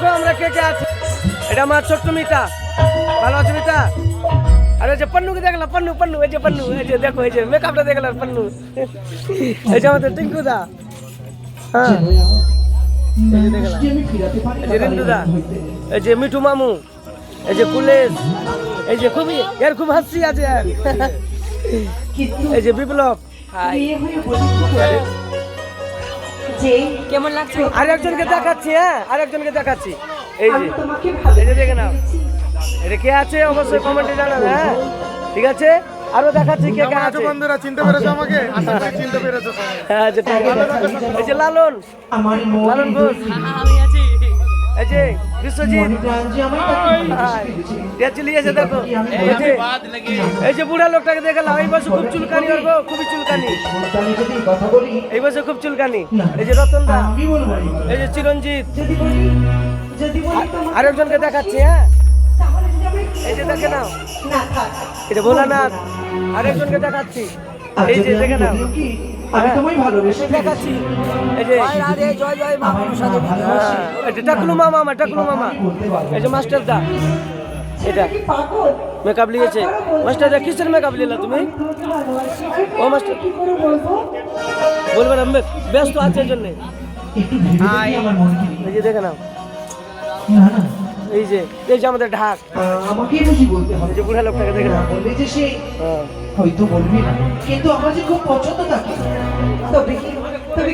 দেখো আমরা কে কে আছে। এটা আমার ছোট্ট মিতা, ভালো আছে মিতা? আর এই যে পন্নুকে দেখলাম, পন্নু পন্নু, এই যে পন্নু, এই যে দেখো, এই যে মেকআপটা দেখলাম পন্নু। এই যে আমাদের টিঙ্কু দা, হ্যাঁ এই যে দেখলাম, এই যে রিন্টু দা, এই যে মিঠু মামু, এই যে কুলেশ, এই যে খুবই এর খুব হাসি আছে আর এই যে বিপ্লব। কেমন লাগছে? আরেকজনকে দেখাচ্ছি, হ্যাঁ আরেকজনকে দেখাচ্ছি, এই যে এই যে দেখে নাও, এটা কে আছে অবশ্যই কমেন্টে জানাবে, হ্যাঁ ঠিক আছে। আরো দেখাচ্ছি কে কে আছে। বন্ধুরা চিনতে পেরেছো আমাকে? আশা করি চিনতে পেরেছো সবাই। হ্যাঁ আচ্ছা ঠিক আছে। এই যে লালন, লালন ঘোষ, আমি আছি। এই যে বিশ্বজিৎ, এসে দেখো, এই যে বুড়া লোকটাকে দেখালাম, এই বছর খুব চুলকানি, ওর গো খুবই চুলকানি, এই বছর খুব চুলকানি। এই যে রতন দা, এই যে চিরঞ্জিত, আরেকজনকে দেখাচ্ছি, হ্যাঁ এই যে দেখে নাও, এটা ভোলানাথ, আরেকজনকে দেখাচ্ছি, এই যে দেখে নাও, দেখাচ্ছি, এই যে জয় জয় মা মনসা দেবী। এটা টাকলু মামা, আমার টাকলু মামা, এই যে মাস্টার দা, এটা মেকআপ লিয়েছে মাস্টার দা। কিসের মেকআপ নিলা তুমি? ও মাস্টার বলবে না, ব্যস্ত আছে এর জন্য। এই যে দেখে নাও, এই যে এই যে আমাদের ঢাক, আমাকে বুঝি বলতে হবে এই যে বুড়া লোকটাকে দেখে নাও, বললে যে সে হ্যাঁ। হয়তো বলবি না, কিন্তু আমার যে খুব পছন্দ তাকে। তবে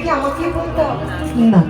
কি আমাকে বলতে হবে? না